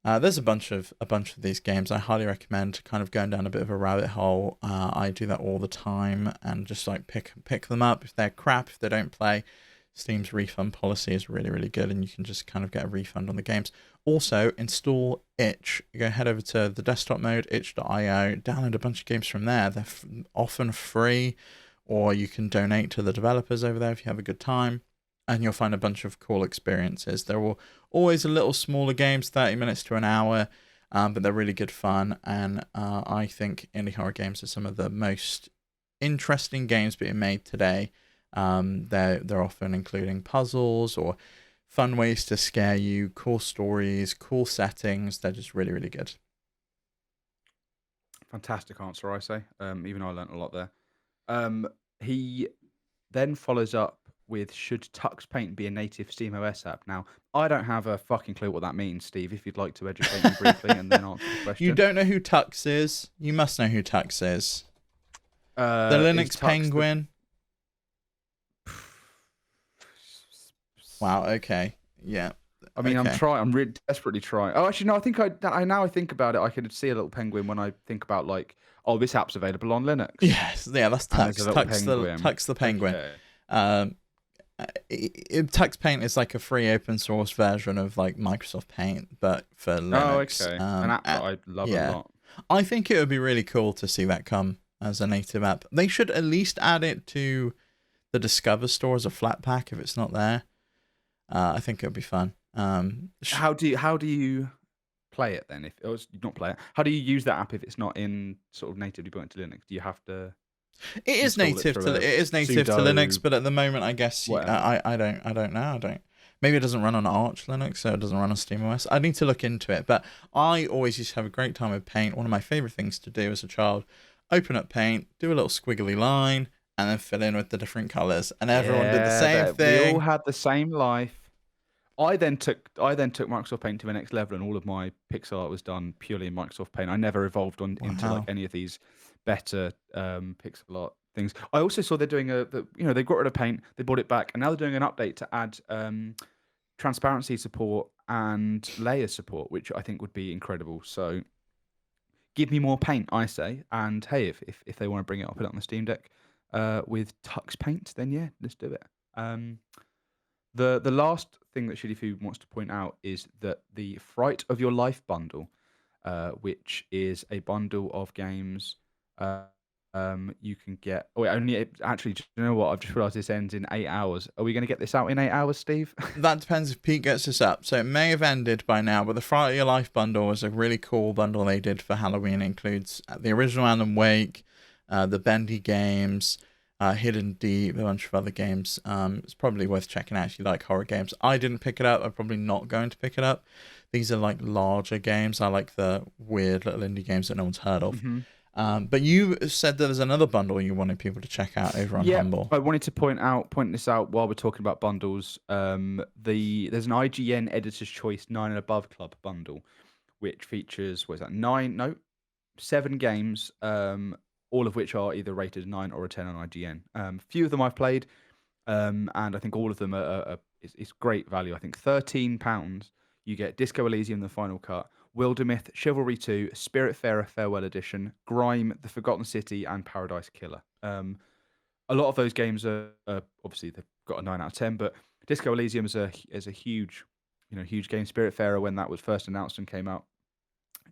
There's a bunch of these games I highly recommend. Kind of going down a bit of a rabbit hole. I do that all the time, and just like pick them up. If they're crap, if they don't play, Steam's refund policy is really, really good, and you can just kind of get a refund on the games. Also, install Itch. You go head over to the desktop mode, itch.io, download a bunch of games from there. They're often free, or you can donate to the developers over there if you have a good time, and you'll find a bunch of cool experiences. They're always a little smaller games, 30 minutes to an hour, but they're really good fun, and I think indie horror games are some of the most interesting games being made today. They're often including puzzles or fun ways to scare you, cool stories, cool settings. They're just really, really good. Fantastic answer, I say. Even I learnt a lot there. He then follows up with, should Tux Paint be a native SteamOS app? Now, I don't have a fucking clue what that means, Steve, if you'd like to educate me briefly and then answer the question. You don't know who Tux is? You must know who Tux is. The Linux Penguin. Wow, okay. Yeah. I mean, okay. I'm really desperately trying. Oh, actually, no, I think now I think about it, I could see a little penguin when I think about, like, oh, this app's available on Linux. Yes, yeah, that's Tux. Tux the Penguin. Okay. Tux Paint is like a free open source version of like Microsoft Paint, but for Linux. Oh, okay. An app that I love a lot. I think it would be really cool to see that come as a native app. They should at least add it to the the Discover store as a flat pack if it's not there. I think it would be fun. How do you play it then? If or not play it, how do you use that app if it's not in sort of natively built into Linux? Do you have to It is install it native through to a it is native to Linux, sudo but at the moment, I guess whatever? I don't know. I don't. Maybe it doesn't run on Arch Linux, so it doesn't run on SteamOS. I need to look into it. But I always used to have a great time with Paint. One of my favorite things to do as a child: open up Paint, do a little squiggly line, and then fill in with the different colors. And everyone did the Yeah, same that we all thing. had the same life. I then took Microsoft Paint to the next level, and all of my pixel art was done purely in Microsoft Paint. I never evolved into like Wow. any of these better pixel art things. I also saw they're doing they got rid of Paint, they brought it back, and now they're doing an update to add transparency support and layer support, which I think would be incredible. So give me more Paint, I say. And hey, if they want to bring it, I'll put it on the Steam Deck with Tux Paint. Then yeah, let's do it. The last thing that Shitty Food wants to point out is that the Fright of Your Life bundle, which is a bundle of games, uh, you can get. Oh, wait, actually, do you know what? I've just realised this ends in 8 hours. Are we going to get this out in 8 hours, Steve? That depends if Pete gets us up. So it may have ended by now, but the Fright of Your Life bundle was a really cool bundle they did for Halloween. It includes the original Alan Wake, the Bendy games, Hidden Deep, a bunch of other games. It's probably worth checking out if you like horror games. I didn't pick it up. I'm probably not going to pick it up. These are like larger games. I like the weird little indie games that no one's heard of. hmm But you said that there's another bundle you wanted people to check out over on Yeah, Humble. I wanted to point this out while we're talking about bundles. There's an IGN Editor's Choice 9 and Above Club bundle, which features seven games, all of which are either rated 9 or a 10 on IGN. Few of them I've played, and I think all of them it's great value. I think £13 you get Disco Elysium: The Final Cut, Wildermyth, Chivalry 2, Spiritfarer Farewell Edition, Grime, The Forgotten City, and Paradise Killer. A lot of those games are obviously they've got a 9 out of 10, but Disco Elysium is a huge, huge game. Spiritfarer, when that was first announced and came out,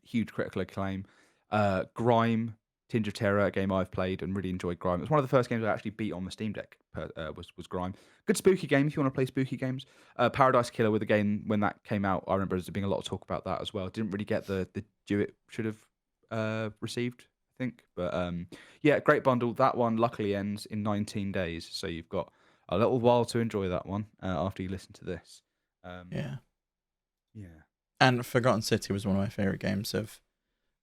huge critical acclaim. Grime, Tinge of Terror, a game I've played and really enjoyed. Grime. It was one of the first games I actually beat on the Steam Deck. Was Grime. Good spooky game if you want to play spooky games. Paradise Killer, with a game when that came out, I remember there being a lot of talk about that as well. Didn't really get the due it should have received, I think. But yeah, great bundle. That one luckily ends in 19 days, so you've got a little while to enjoy that one after you listen to this. Yeah. Yeah. And Forgotten City was one of my favorite games of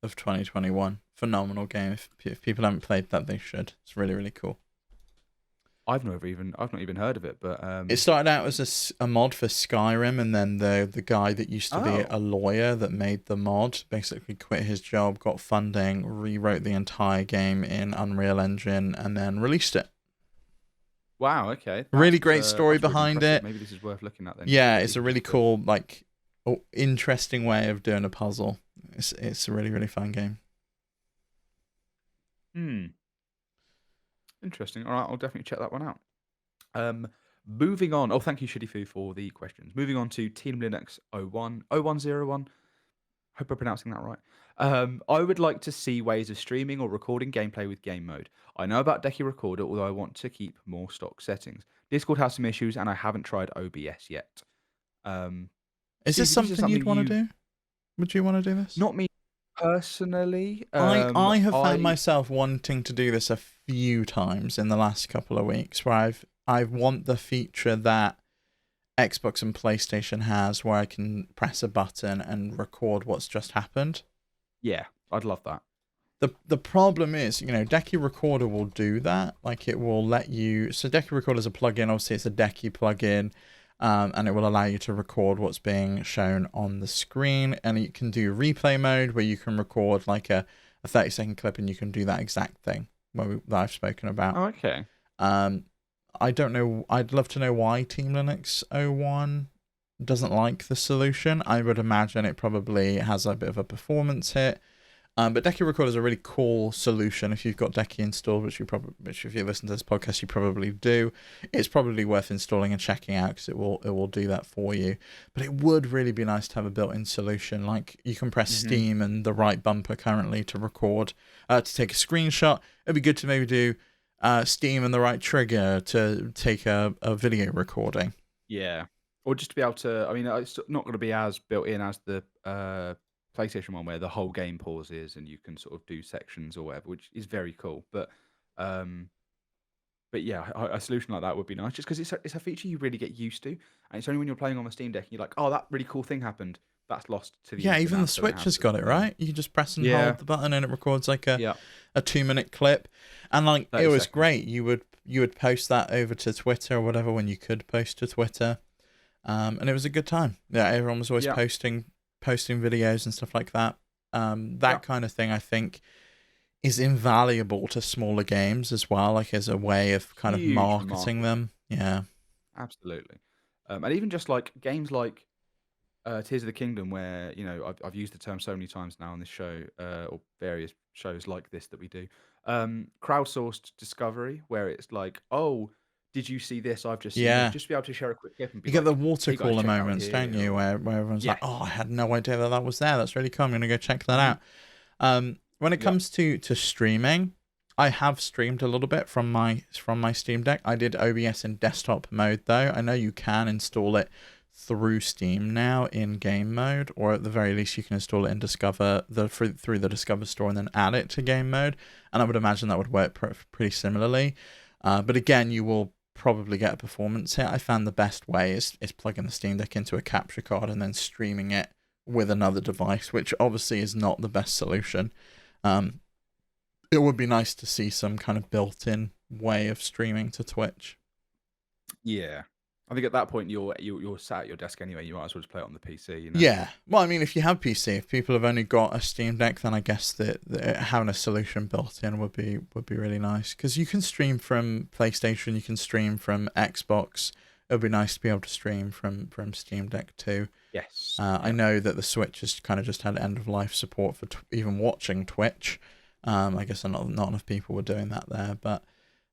2021. Phenomenal game. If people haven't played that, they should. It's really, really cool. I've not even heard of it, but It started out as a mod for Skyrim, and then the guy that used to be a lawyer that made the mod basically quit his job, got funding, rewrote the entire game in Unreal Engine, and then released it. Wow, okay. Really great story that's really behind impressive. it. Maybe this is worth looking at then. Yeah, it's a really cool, interesting way of doing a puzzle. It's a really, really fun game. Interesting. All right, I'll definitely check that one out. Moving on. Oh, thank you, Shitty Foo, for the questions. Moving on to Team Linux 0101. Hope I'm pronouncing that right. I would like to see ways of streaming or recording gameplay with game mode. I know about Decky Recorder, although I want to keep more stock settings. Discord has some issues, and I haven't tried OBS yet. Is this something you'd want to do? Would you want to do this? Not me personally. I have found myself wanting to do this a few times in the last couple of weeks, where I want the feature that Xbox and PlayStation has, where I can press a button and record what's just happened. Yeah, I'd love that. The problem is, Decky Recorder will do that. Like, it will let you. So Decky Recorder is a plugin. Obviously, it's a Decky plugin. And it will allow you to record what's being shown on the screen. And you can do replay mode, where you can record like a 30-second clip, and you can do that exact thing that I've spoken about. Oh, okay. I don't know. I'd love to know why Team Linux 01 doesn't like the solution. I would imagine it probably has a bit of a performance hit. But Decky Recorder is a really cool solution. If you've got Decky installed, which if you listen to this podcast, you probably do, it's probably worth installing and checking out, because it will do that for you. But it would really be nice to have a built-in solution. Like, you can press Steam and the right bumper currently to record, to take a screenshot. It'd be good to maybe do Steam and the right trigger to take a video recording. Yeah. Or just to be able to, I mean, it's not going to be as built in as the PlayStation one, where the whole game pauses and you can sort of do sections or whatever, which is very cool. Um, but yeah, a solution like that would be nice, just because it's a feature you really get used to, and it's only when you're playing on the Steam Deck and you're like, oh, that really cool thing happened. That's lost to the Yeah, ether even now, the so they Switch have has to, got it, right? You just press and Yeah, hold the button and it records like a yeah, 2-minute clip. And like it 30 was seconds. great. You would post that over to Twitter or whatever when you could post to Twitter. And it was a good time. Yeah, everyone was always Yeah, posting videos and stuff like that. yeah, That kind of thing I think is invaluable to smaller games as well, like as a way of kind of huge for marketing marketing, them. Yeah. absolutely. And even just like games like Tears of the Kingdom, where I've used the term so many times now on this show, or various shows like this that we do. Crowdsourced discovery, where it's like, oh, did you see this? I've just seen this. Yeah. Just to be able to share a quick clip and be You get the like, water hey guys, cooler check out moments, don't here. you? Or Where everyone's like, yes, "Oh, I had no idea that was there. That's really cool. I'm gonna go check that hmm out." When it yeah, comes to streaming, I have streamed a little bit from my Steam Deck. I did OBS in desktop mode though. I know you can install it through Steam now in game mode, or at the very least you can install it in through the Discover store and then add it to game mode. And I would imagine that would work pretty similarly. But again, you will probably get a performance hit. I found the best way is plugging the Steam Deck into a capture card and then streaming it with another device, which obviously is not the best solution. Um, it would be nice to see some kind of built-in way of streaming to Twitch. yeah. I think at that point you're sat at your desk anyway. You might as well just play it on the PC. Yeah. Well, I mean, if you have PC, if people have only got a Steam Deck, then I guess that having a solution built in would be really nice, because you can stream from PlayStation, you can stream from Xbox. It would be nice to be able to stream from Steam Deck too. Yes. I Yeah. know that the Switch has kind of just had end of life support for even watching Twitch. I guess not enough people were doing that there, but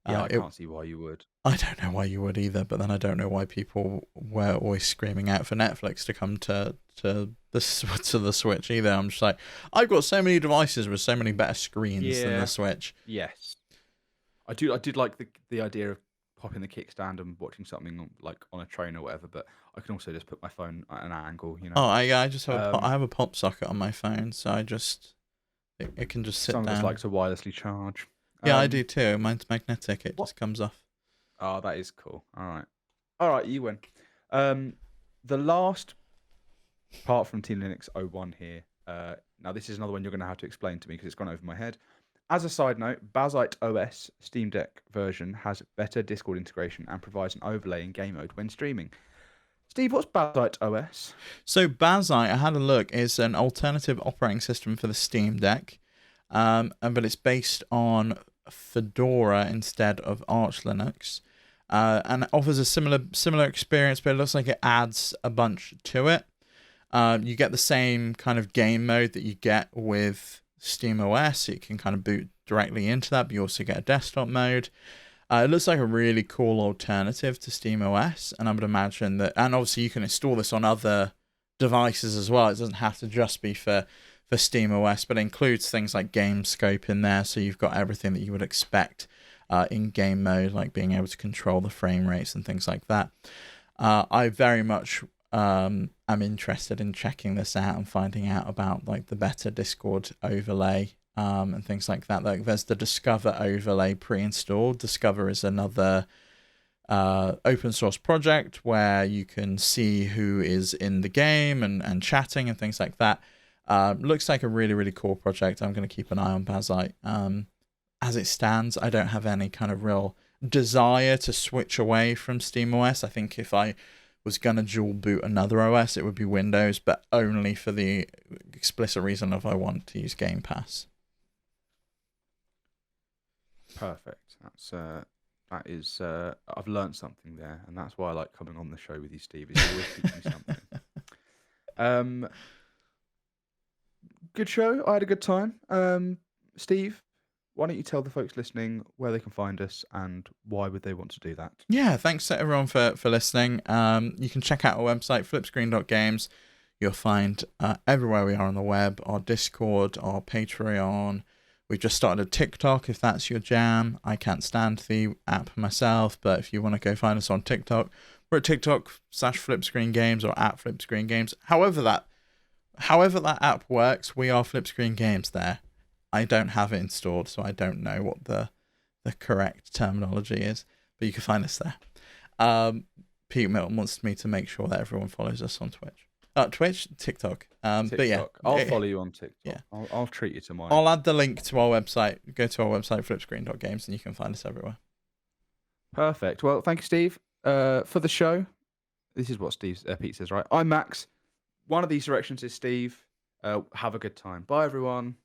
Yeah, I can't see why you would. I don't know why you would either, but then I don't know why people were always screaming out for Netflix to come to the Switch either. I'm just like, I've got so many devices with so many better screens than Yeah. the Switch. Yes. I did like the idea of popping the kickstand and watching something on a train or whatever, but I can also just put my phone at an angle. Oh, I just have I Um, have a pop socket on my phone, so it can just sit some of us down. like to wirelessly charge. Yeah, I do too. Mine's magnetic. It What? just comes off. Oh, that is cool. All right, you win. The last part from Team Linux 01 here. Now this is another one you're going to have to explain to me because it's gone over my head. As a side note, Bazite OS Steam Deck version has better Discord integration and provides an overlay in game mode when streaming. Steve, what's Bazite OS? So Bazite, I had a look, is an alternative operating system for the Steam Deck, but it's based on Fedora instead of Arch Linux, and it offers a similar experience, but it looks like it adds a bunch to it. You get the same kind of game mode that you get with SteamOS. You can kind of boot directly into that, but you also get a desktop mode. It looks like a really cool alternative to SteamOS, and I would imagine that, and obviously you can install this on other devices as well. It doesn't have to just be for SteamOS, but it includes things like game scope in there, so you've got everything that you would expect in game mode, like being able to control the frame rates and things like that. I very much am interested in checking this out and finding out about like the better Discord overlay and things like that. Like there's the Discover overlay pre-installed. Discover is another open source project where you can see who is in the game and chatting and things like that. Looks like a really, really cool project. I'm going to keep an eye on Bazite. As it stands, I don't have any kind of real desire to switch away from SteamOS. I think if I was going to dual boot another OS, it would be Windows, but only for the explicit reason of I want to use Game Pass. Perfect. That is. I've learned something there, and that's why I like coming on the show with you, Steve. Is you always teach me something. Good show. I had a good time. Steve, why don't you tell the folks listening where they can find us and why would they want to do that? Yeah, thanks to everyone for listening. You can check out our website, flipscreen.games. You'll find everywhere we are on the web, our Discord, our Patreon. We've just started a TikTok if that's your jam. I can't stand the app myself, but if you want to go find us on TikTok, we're at TikTok/FlipScreenGames or at FlipScreenGames. However that app works, we are FlipScreenGames there. I don't have it installed, so I don't know what the correct terminology is, but you can find us there. Pete Milton wants me to make sure that everyone follows us on Twitch. TikTok. But yeah, I'll follow you on TikTok. Yeah. I'll treat you to mine. I'll add the link to our website. Go to our website, flipscreen.games, and you can find us everywhere. Perfect. Well, thank you, Steve, for the show. This is what Pete says, right? I'm Max. One of these directions is Steve. Have a good time. Bye, everyone.